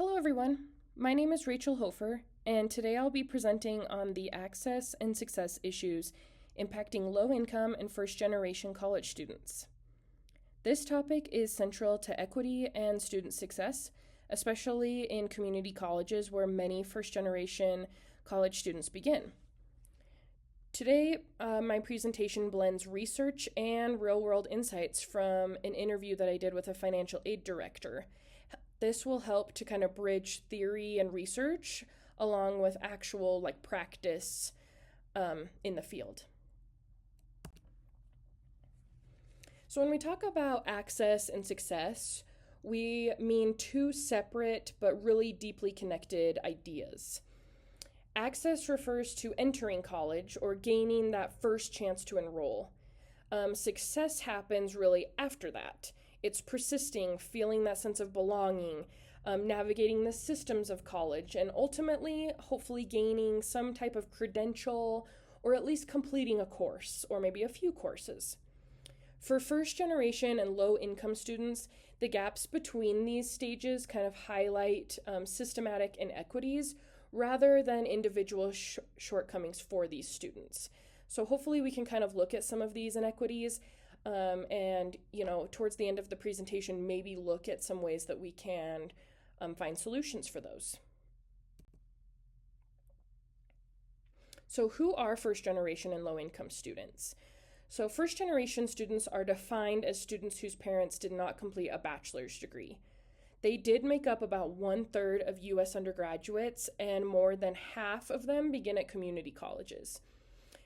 Hello everyone, my name is Rachel Hofer, and today I'll be presenting on the access and success issues impacting low-income and first-generation college students. This topic is central to equity and student success, especially in community colleges where many first-generation college students begin. Today, my presentation blends research and real-world insights from an interview that I did with a financial aid director. This will help to kind of bridge theory and research along with actual practice in the field. So when we talk about access and success, we mean two separate but really deeply connected ideas. Access refers to entering college or gaining that first chance to enroll. Success happens really after that. It's persisting, feeling that sense of belonging, navigating the systems of college, and ultimately, hopefully gaining some type of credential or at least completing a course or maybe a few courses. For first generation and low income students, the gaps between these stages kind of highlight systematic inequities rather than individual shortcomings for these students. So hopefully we can kind of look at some of these inequities and, towards the end of the presentation, maybe look at some ways that we can find solutions for those. So who are first generation and low income students? So first generation students are defined as students whose parents did not complete a bachelor's degree. They did make up about 1/3 of U.S. undergraduates, and more than half of them begin at community colleges.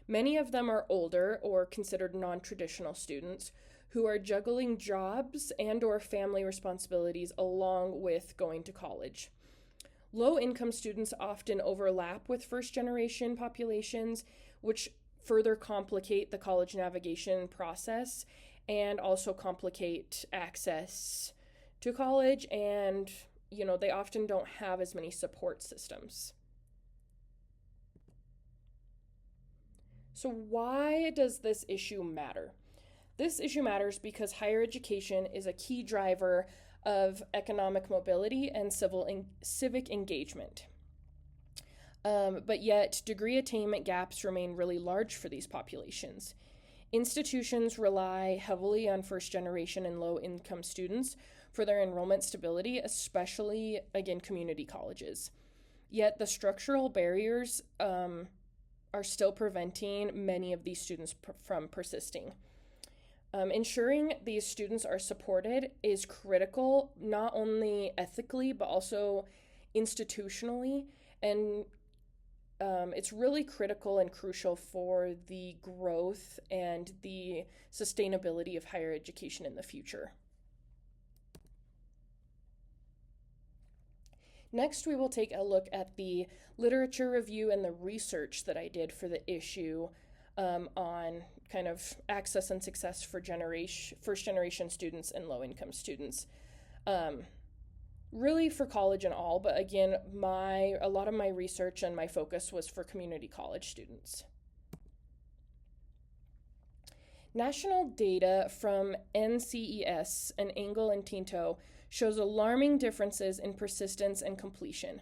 Many of them are older or considered non-traditional students who are juggling jobs and or family responsibilities along with going to college. Low-income students often overlap with first-generation populations, which further complicate the college navigation process and also complicate access to college, and they often don't have as many support systems. So why does this issue matter? This issue matters because higher education is a key driver of economic mobility and civic engagement. But yet, degree attainment gaps remain really large for these populations. Institutions rely heavily on first generation and low income students for their enrollment stability, especially, again, community colleges. Yet the structural barriers are still preventing many of these students from persisting. Ensuring these students are supported is critical, not only ethically, but also institutionally, and it's really critical and crucial for the growth and the sustainability of higher education in the future. Next, we will take a look at the literature review and the research that I did for the issue on kind of access and success for first generation students and low income students. Really for college and all, but again, a lot of my research and my focus was for community college students. National data from NCES and Engel and Tinto shows alarming differences in persistence and completion.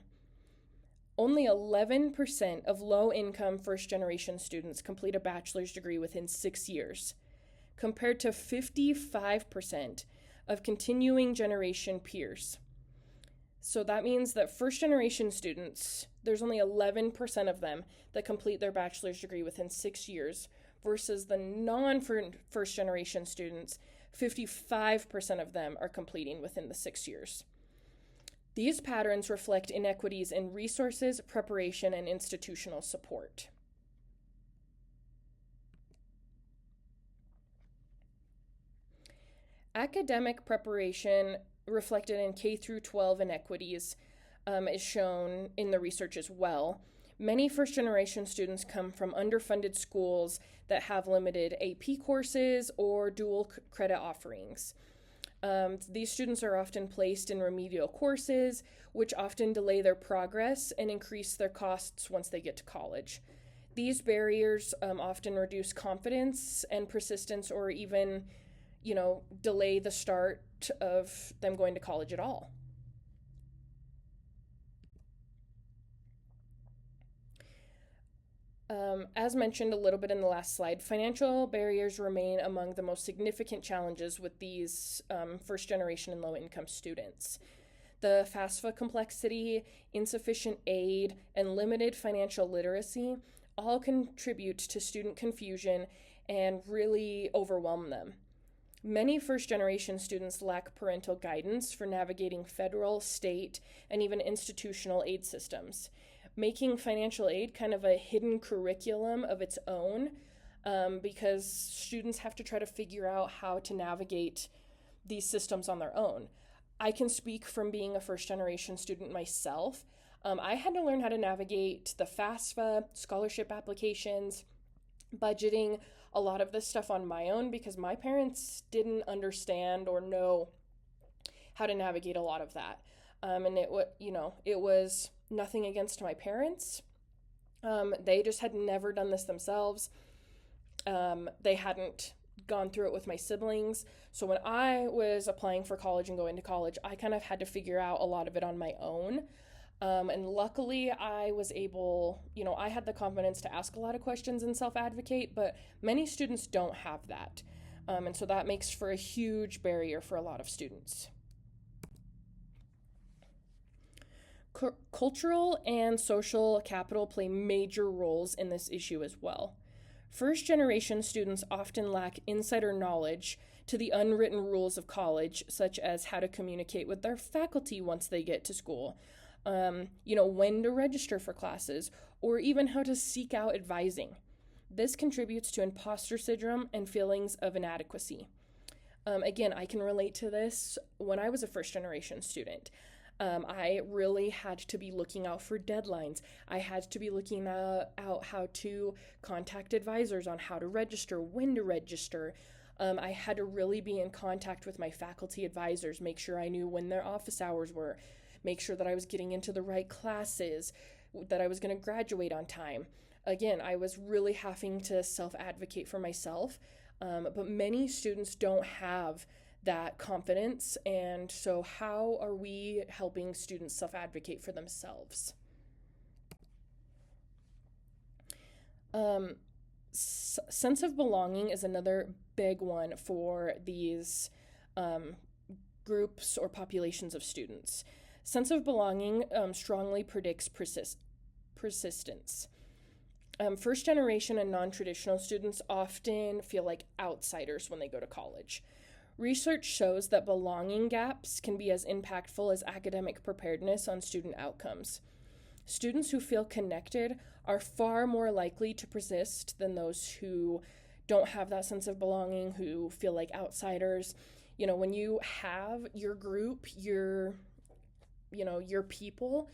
Only 11% of low-income first-generation students complete a bachelor's degree within 6 years, compared to 55% of continuing generation peers. So that means that first-generation students, there's only 11% of them that complete their bachelor's degree within 6 years, versus the non-first-generation students, 55% of them are completing within the 6 years. These patterns reflect inequities in resources, preparation, and institutional support. Academic preparation reflected in K through 12 inequities is shown in the research as well. Many first-generation students come from underfunded schools that have limited AP courses or dual credit offerings. These students are often placed in remedial courses, which often delay their progress and increase their costs once they get to college. These barriers often reduce confidence and persistence, or even, you know, delay the start of them going to college at all. As mentioned a little bit in the last slide, financial barriers remain among the most significant challenges with these first generation and low income students. The FAFSA complexity, insufficient aid, and limited financial literacy all contribute to student confusion and really overwhelm them. Many first generation students lack parental guidance for navigating federal, state, and even institutional aid systems, making financial aid kind of a hidden curriculum of its own, because students have to try to figure out how to navigate these systems on their own. I can speak from being a first generation student myself. I had to learn how to navigate the FAFSA, scholarship applications, budgeting, a lot of this stuff on my own because my parents didn't understand or know how to navigate a lot of that. And it was nothing against my parents. They just had never done this themselves. They hadn't gone through it with my siblings. So when I was applying for college and going to college, I kind of had to figure out a lot of it on my own. And luckily I was able, I had the confidence to ask a lot of questions and self-advocate, but many students don't have that. And so that makes for a huge barrier for a lot of students. Cultural and social capital play major roles in this issue as well. First generation students often lack insider knowledge to the unwritten rules of college, such as how to communicate with their faculty once they get to school, when to register for classes, or even how to seek out advising. This contributes to imposter syndrome and feelings of inadequacy. Again, I can relate to this when I was a first generation student. I really had to be looking out for deadlines. I had to be looking out how to contact advisors on how to register, when to register. I had to really be in contact with my faculty advisors, make sure I knew when their office hours were, make sure that I was getting into the right classes, that I was going to graduate on time. Again, I was really having to self-advocate for myself, but many students don't have that confidence, and so how are we helping students self-advocate for themselves? Sense of belonging is another big one for these groups or populations of students. Sense of belonging strongly predicts persistence. First generation and non-traditional students often feel like outsiders when they go to college. Research shows that belonging gaps can be as impactful as academic preparedness on student outcomes. Students who feel connected are far more likely to persist than those who don't have that sense of belonging, who feel like outsiders. When you have your group, your people,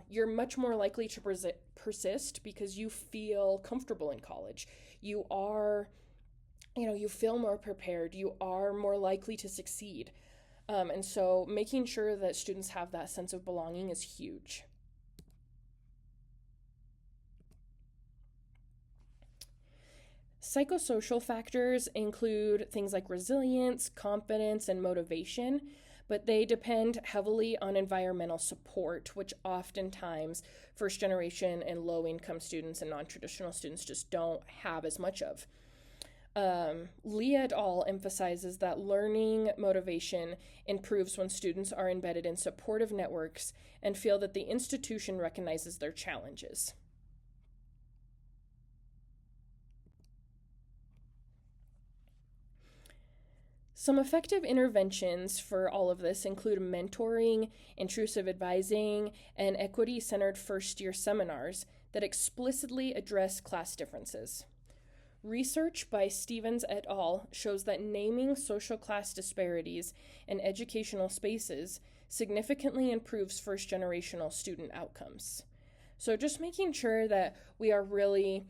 you're much more likely to persist because you feel comfortable in college. You feel more prepared. You are more likely to succeed. And so making sure that students have that sense of belonging is huge. Psychosocial factors include things like resilience, confidence, and motivation, but they depend heavily on environmental support, which oftentimes first generation and low income students and non-traditional students just don't have as much of. Lee et al. Emphasizes that learning motivation improves when students are embedded in supportive networks and feel that the institution recognizes their challenges. Some effective interventions for all of this include mentoring, intrusive advising, and equity-centered first-year seminars that explicitly address class differences. Research by Stevens et al. Shows that naming social class disparities in educational spaces significantly improves first-generational student outcomes. So just making sure that we are really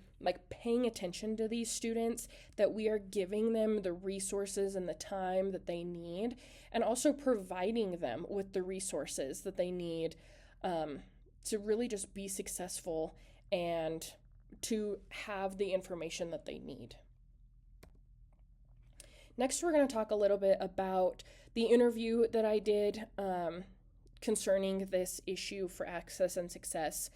paying attention to these students, that we are giving them the resources and the time that they need, and also providing them with the resources that they need to really just be successful and to have the information that they need. Next, we're going to talk a little bit about the interview that I did concerning this issue for access and success.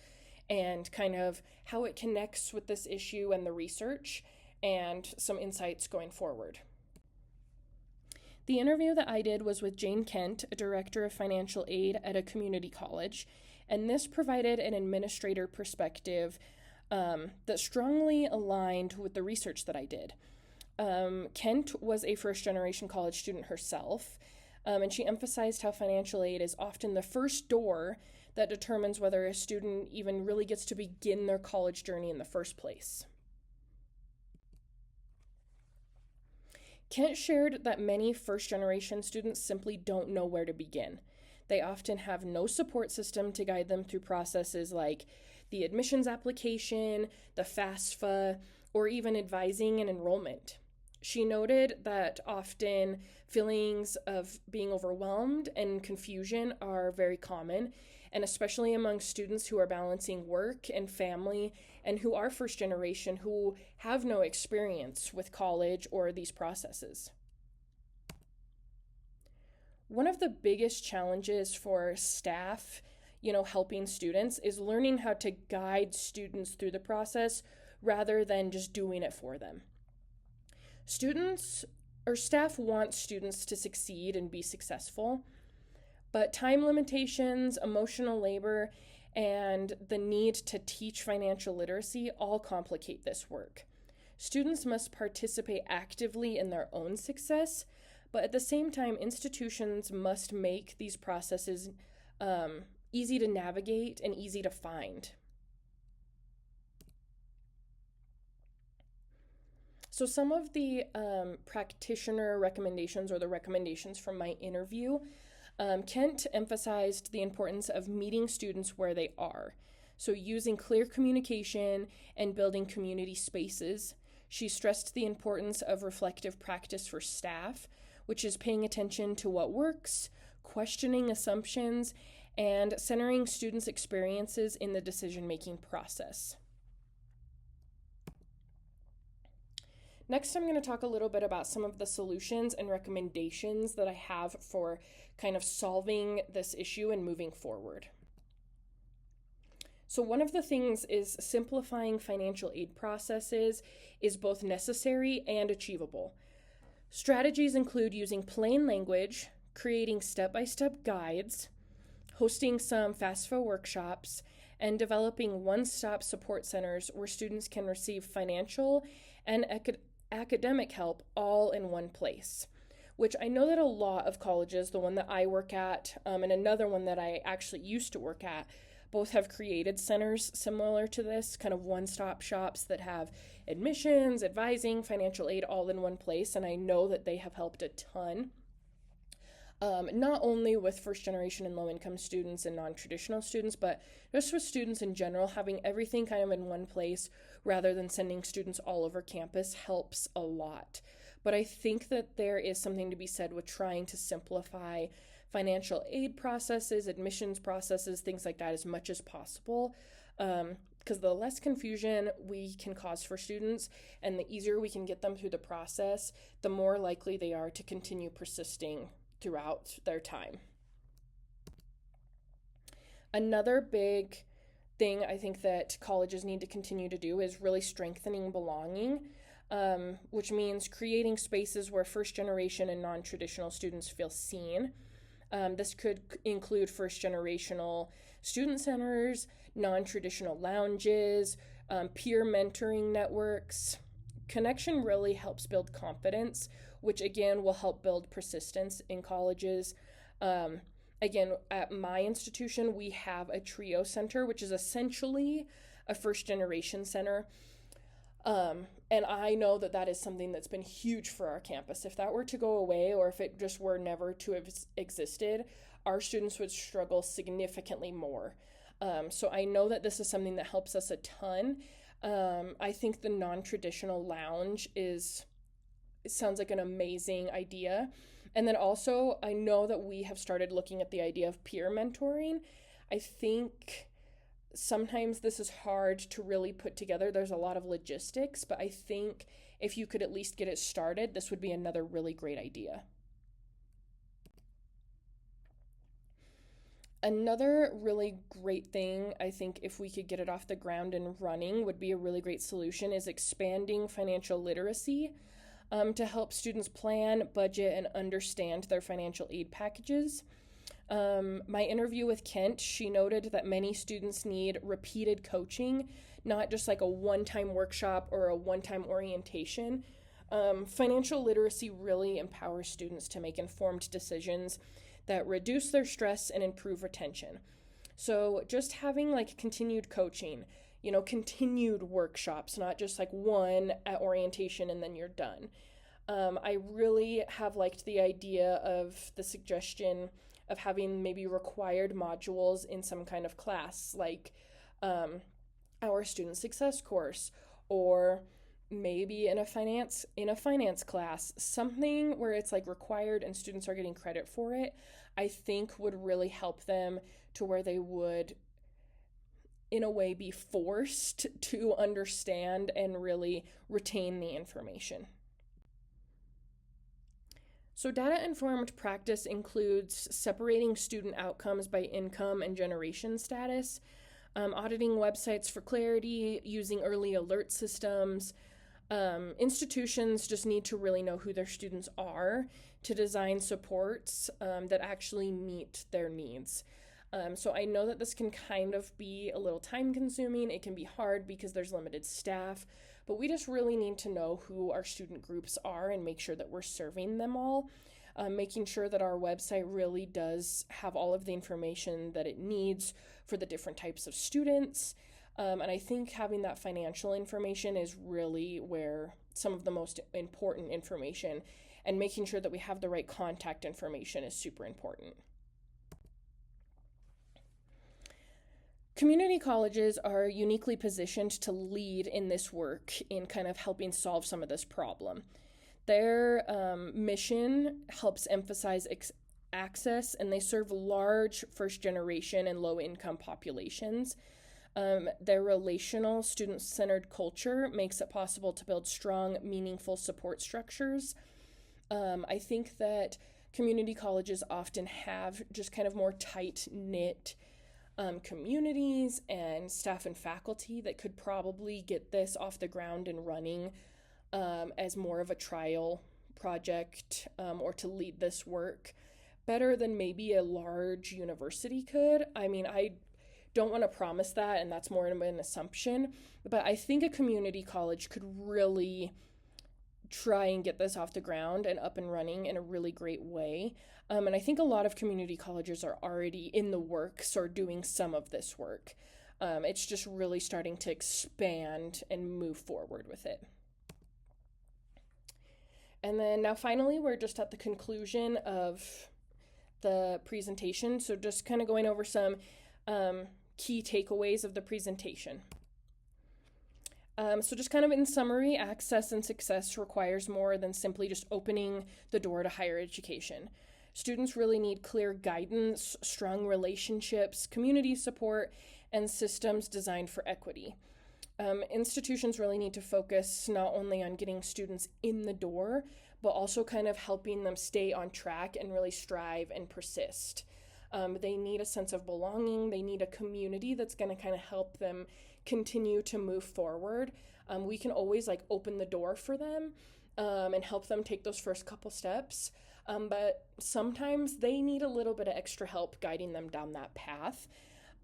and kind of how it connects with this issue and the research, and some insights going forward. The interview that I did was with Jane Kent, a director of financial aid at a community college, and this provided an administrator perspective that strongly aligned with the research that I did. Kent was a first-generation college student herself, and she emphasized how financial aid is often the first door that determines whether a student even really gets to begin their college journey in the first place. Kent shared that many first-generation students simply don't know where to begin. They often have no support system to guide them through processes like the admissions application, the FAFSA, or even advising and enrollment. She noted that often feelings of being overwhelmed and confusion are very common, and especially among students who are balancing work and family and who are first generation, who have no experience with college or these processes. One of the biggest challenges for staff, helping students is learning how to guide students through the process rather than just doing it for them. Students or staff want students to succeed and be successful, but time limitations, emotional labor, and the need to teach financial literacy all complicate this work. Students must participate actively in their own success, but at the same time, institutions must make these processes easy to navigate and easy to find. So some of the practitioner recommendations, or the recommendations from my interview, Kent emphasized the importance of meeting students where they are. So using clear communication and building community spaces. She stressed the importance of reflective practice for staff, which is paying attention to what works, questioning assumptions, and centering students' experiences in the decision-making process. Next, I'm going to talk a little bit about some of the solutions and recommendations that I have for kind of solving this issue and moving forward. So one of the things is simplifying financial aid processes is both necessary and achievable. Strategies include using plain language, creating step-by-step guides, hosting some FAFSA workshops, and developing one-stop support centers where students can receive financial and academic help all in one place, which I know that a lot of colleges, the one that I work at and another one that I actually used to work at, both have created centers similar to this, kind of one-stop shops that have admissions, advising, financial aid all in one place, and I know that they have helped a ton. Not only with first-generation and low-income students and non-traditional students, but just with students in general, having everything kind of in one place rather than sending students all over campus helps a lot. But I think that there is something to be said with trying to simplify financial aid processes, admissions processes, things like that as much as possible, because the less confusion we can cause for students and the easier we can get them through the process, the more likely they are to continue persisting throughout their time. Another big thing I think that colleges need to continue to do is really strengthening belonging, which means creating spaces where first generation and non-traditional students feel seen. This could include first generational student centers, non-traditional lounges, peer mentoring networks. Connection really helps build confidence, which again will help build persistence in colleges. Again, at my institution, we have a TRIO center, which is essentially a first generation center. And I know that that is something that's been huge for our campus. If that were to go away, or if it just were never to have existed, our students would struggle significantly more. So I know that this is something that helps us a ton. I think the non-traditional lounge it sounds like an amazing idea. And then also, I know that we have started looking at the idea of peer mentoring. I think sometimes this is hard to really put together. There's a lot of logistics, but I think if you could at least get it started, this would be another really great idea. Another really great thing, I think, if we could get it off the ground and running, would be a really great solution is expanding financial literacy to help students plan, budget, and understand their financial aid packages. My interview with Kent, she noted that many students need repeated coaching, not just like a one-time workshop or a one-time orientation. Financial literacy really empowers students to make informed decisions that reduce their stress and improve retention. So just having like continued coaching, continued workshops, not just like one at orientation and then you're done. I really have liked the idea of the suggestion of having maybe required modules in some kind of class, like our student success course, or maybe in a finance class, something where it's like required and students are getting credit for it. I think would really help them to where they would in a way be forced to understand and really retain the information. So data-informed practice includes separating student outcomes by income and generation status, auditing websites for clarity, using early alert systems. Institutions just need to really know who their students are to design supports that actually meet their needs. So I know that this can kind of be a little time consuming. It can be hard because there's limited staff, but we just really need to know who our student groups are and make sure that we're serving them all. Making sure that our website really does have all of the information that it needs for the different types of students. And I think having that financial information is really where some of the most important information, and making sure that we have the right contact information is super important. Community colleges are uniquely positioned to lead in this work in kind of helping solve some of this problem. Their mission helps emphasize access, and they serve large first generation and low income populations. Their relational, student-centered culture makes it possible to build strong, meaningful support structures. I think that community colleges often have just kind of more tight-knit communities and staff and faculty that could probably get this off the ground and running as more of a trial project or to lead this work better than maybe a large university could. I mean, I don't want to promise that, and that's more of an assumption, but I think a community college could really try and get this off the ground and up and running in a really great way. And I think a lot of community colleges are already in the works or doing some of this work. It's just really starting to expand and move forward with it. And then now finally, we're just at the conclusion of the presentation. So just kind of going over some key takeaways of the presentation. So just kind of in summary, access and success requires more than simply just opening the door to higher education. Students really need clear guidance, strong relationships, community support, and systems designed for equity. Institutions really need to focus not only on getting students in the door, but also kind of helping them stay on track and really strive and persist. They need a sense of belonging. They need a community that's going to kind of help them continue to move forward. We can always like open the door for them and help them take those first couple steps. But sometimes they need a little bit of extra help guiding them down that path.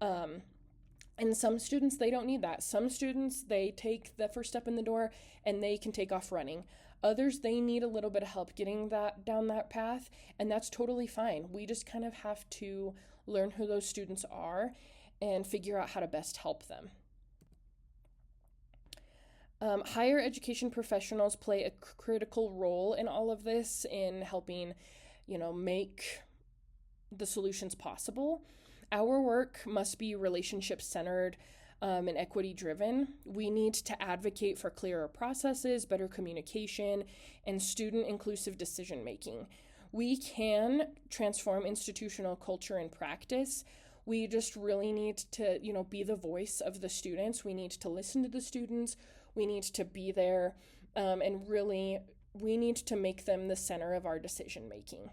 And some students, they don't need that. Some students, they take the first step in the door and they can take off running. Others, they need a little bit of help getting that down that path, and that's totally fine. We just kind of have to learn who those students are and figure out how to best help them. Higher education professionals play a critical role in all of this in helping, make the solutions possible. Our work must be relationship-centered and equity-driven. We need to advocate for clearer processes, better communication, and student-inclusive decision-making. We can transform institutional culture and practice. We just really need to, be the voice of the students. We need to listen to the students. We need to be there, and really, we need to make them the center of our decision-making.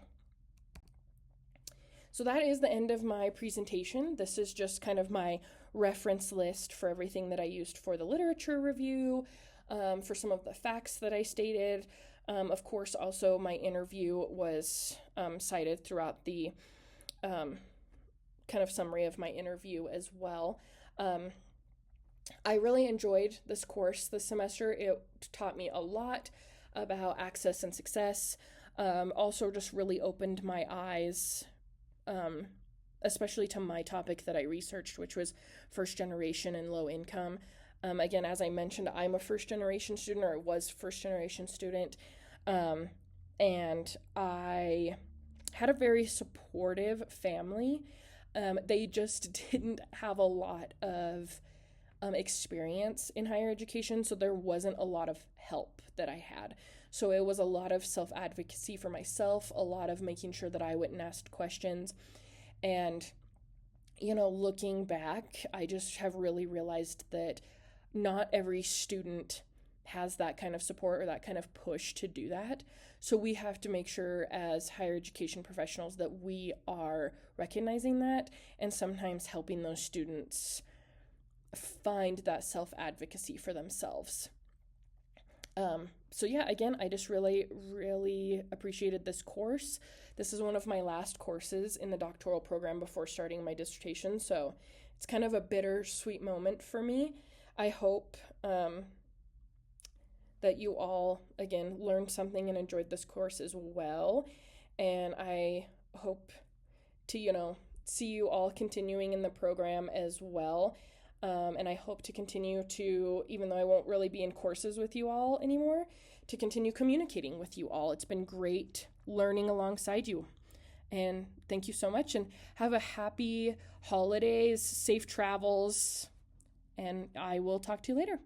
So that is the end of my presentation. This is just kind of my reference list for everything that I used for the literature review, for some of the facts that I stated. Of course, also my interview was cited throughout the kind of summary of my interview as well. I really enjoyed this course this semester. It taught me a lot about access and success. Also just really opened my eyes, especially to my topic that I researched, which was first generation and low income. Again, as I mentioned, I'm a first generation student, or was first generation student, and I had a very supportive family. They just didn't have a lot of experience in higher education, so there wasn't a lot of help that I had. So it was a lot of self-advocacy for myself, a lot of making sure that I went and asked questions. And, looking back, I just have really realized that not every student has that kind of support or that kind of push to do that. So we have to make sure as higher education professionals that we are recognizing that and sometimes helping those students find that self-advocacy for themselves. So yeah, again, I just really, really appreciated this course. This is one of my last courses in the doctoral program before starting my dissertation, so it's kind of a bittersweet moment for me. I hope that you all, again, learned something and enjoyed this course as well. And I hope to, see you all continuing in the program as well. And I hope to continue to, even though I won't really be in courses with you all anymore, to continue communicating with you all. It's been great learning alongside you. And thank you so much, and have a happy holidays, safe travels, and I will talk to you later.